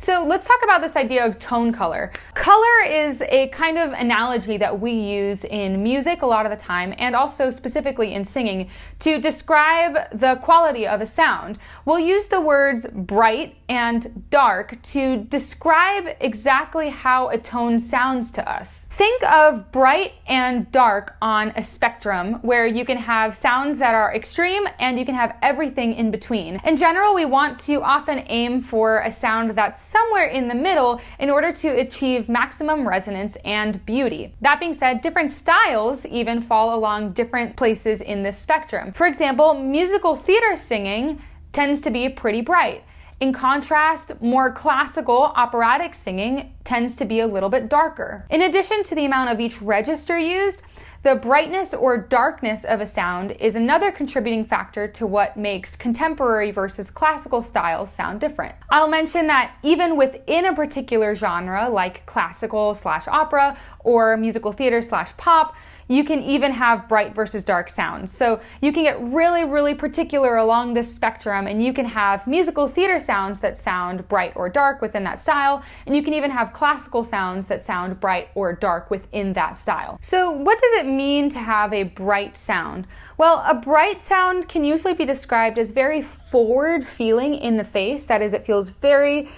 So let's talk about this idea of tone color. Color is a kind of analogy that we use in music a lot of the time, and also specifically in singing, to describe the quality of a sound. We'll use the words bright and dark to describe exactly how a tone sounds to us. Think of bright and dark on a spectrum where you can have sounds that are extreme and you can have everything in between. In general, we want to often aim for a sound that's somewhere in the middle in order to achieve maximum resonance and beauty. That being said, different styles even fall along different places in this spectrum. For example, musical theater singing tends to be pretty bright. In contrast, more classical operatic singing tends to be a little bit darker. In addition to the amount of each register used, the brightness or darkness of a sound is another contributing factor to what makes contemporary versus classical styles sound different. I'll mention that even within a particular genre, like classical/opera or musical theater/pop, you can even have bright versus dark sounds. So you can get really particular along this spectrum, and you can have musical theater sounds that sound bright or dark within that style, and you can even have classical sounds that sound bright or dark within that style. So what does it mean to have a bright sound? Well, a bright sound can usually be described as very forward feeling in the face. That is, it feels very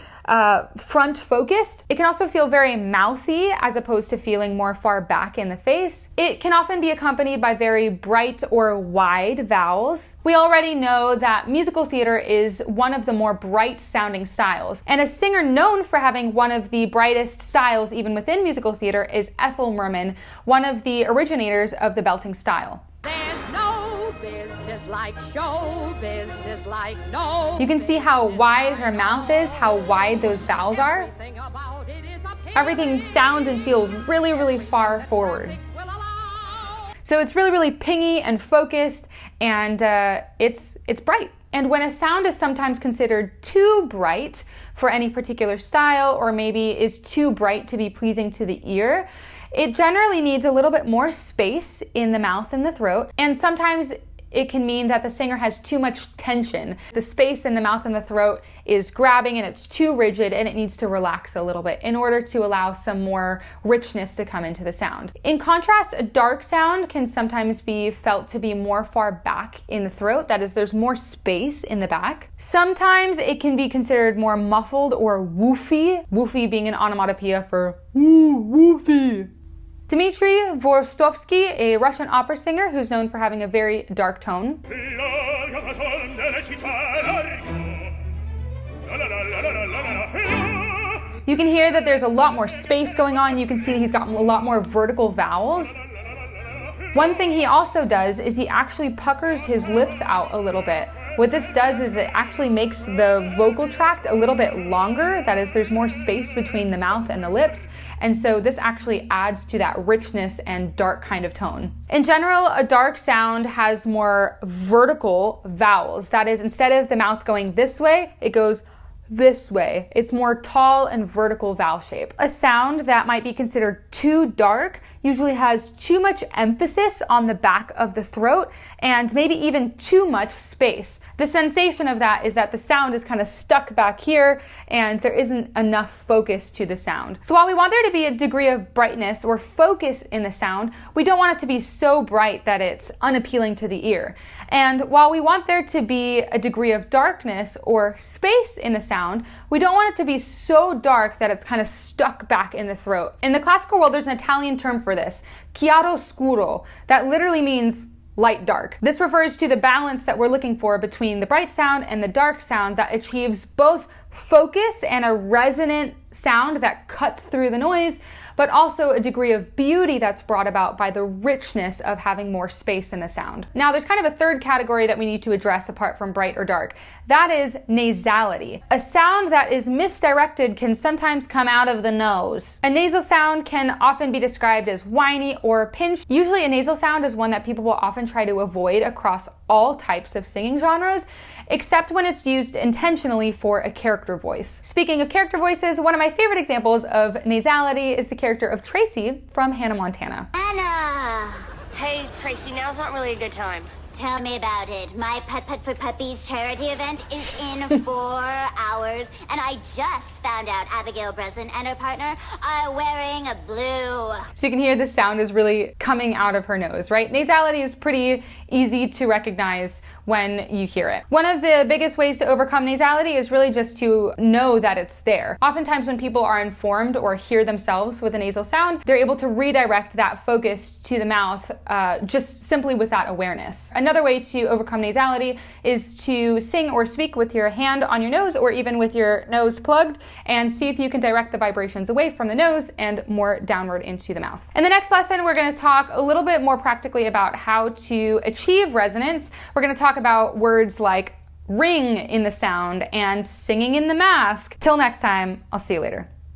front focused. It can also feel very mouthy as opposed to feeling more far back in the face. It can often be accompanied by very bright or wide vowels. We already know that musical theater is one of the more bright sounding styles, and a singer known for having one of the brightest styles even within musical theater is Ethel Merman, one of the originators of the belting style. There's no business like show business like no. You can see how wide her mouth is, how wide those vowels are. Everything sounds and feels really far forward. So it's really pingy and focused, and it's bright. And when a sound is sometimes considered too bright for any particular style, or maybe is too bright to be pleasing to the ear, it generally needs a little bit more space in the mouth and the throat, and sometimes it can mean that the singer has too much tension. The space in the mouth and the throat is grabbing and it's too rigid, and it needs to relax a little bit in order to allow some more richness to come into the sound. In contrast, a dark sound can sometimes be felt to be more far back in the throat. That is, there's more space in the back. Sometimes it can be considered more muffled or woofy, woofy being an onomatopoeia for woo, woofy. Dmitry Vorstovsky, a Russian opera singer who's known for having a very dark tone. You can hear that there's a lot more space going on. You can see he's got a lot more vertical vowels. One thing he also does is he actually puckers his lips out a little bit. What this does is it actually makes the vocal tract a little bit longer. That is, there's more space between the mouth and the lips. And so this actually adds to that richness and dark kind of tone. In general, a dark sound has more vertical vowels. That is, instead of the mouth going this way, it goes this way. It's more tall and vertical vowel shape. A sound that might be considered too dark usually has too much emphasis on the back of the throat and maybe even too much space. The sensation of that is that the sound is kind of stuck back here and there isn't enough focus to the sound. So while we want there to be a degree of brightness or focus in the sound, we don't want it to be so bright that it's unappealing to the ear. And while we want there to be a degree of darkness or space in the sound, we don't want it to be so dark that it's kind of stuck back in the throat. In the classical world, there's an Italian term for this, chiaroscuro, that literally means light dark. This refers to the balance that we're looking for between the bright sound and the dark sound that achieves both focus and a resonant sound that cuts through the noise, but also a degree of beauty that's brought about by the richness of having more space in the sound. Now, there's kind of a third category that we need to address apart from bright or dark. That is nasality. A sound that is misdirected can sometimes come out of the nose. A nasal sound can often be described as whiny or pinched. Usually a nasal sound is one that people will often try to avoid across all types of singing genres, except when it's used intentionally for a character voice. Speaking of character voices, one of my favorite examples of nasality is the character of Tracy from Hannah Montana. Hannah! Hey, Tracy, now's not really a good time. Tell me about it. My Pet Pet for Puppies charity event is in 4 hours, and I just found out Abigail Breslin and her partner are wearing a blue. So you can hear the sound is really coming out of her nose, right? Nasality is pretty easy to recognize when you hear it. One of the biggest ways to overcome nasality is really just to know that it's there. Oftentimes when people are informed or hear themselves with a nasal sound, they're able to redirect that focus to the mouth just simply with that awareness. Another way to overcome nasality is to sing or speak with your hand on your nose or even with your nose plugged, and see if you can direct the vibrations away from the nose and more downward into the mouth. In the next lesson, we're going to talk a little bit more practically about how to achieve resonance. We're going to talk about words like ring in the sound and singing in the mask. Till next time, I'll see you later.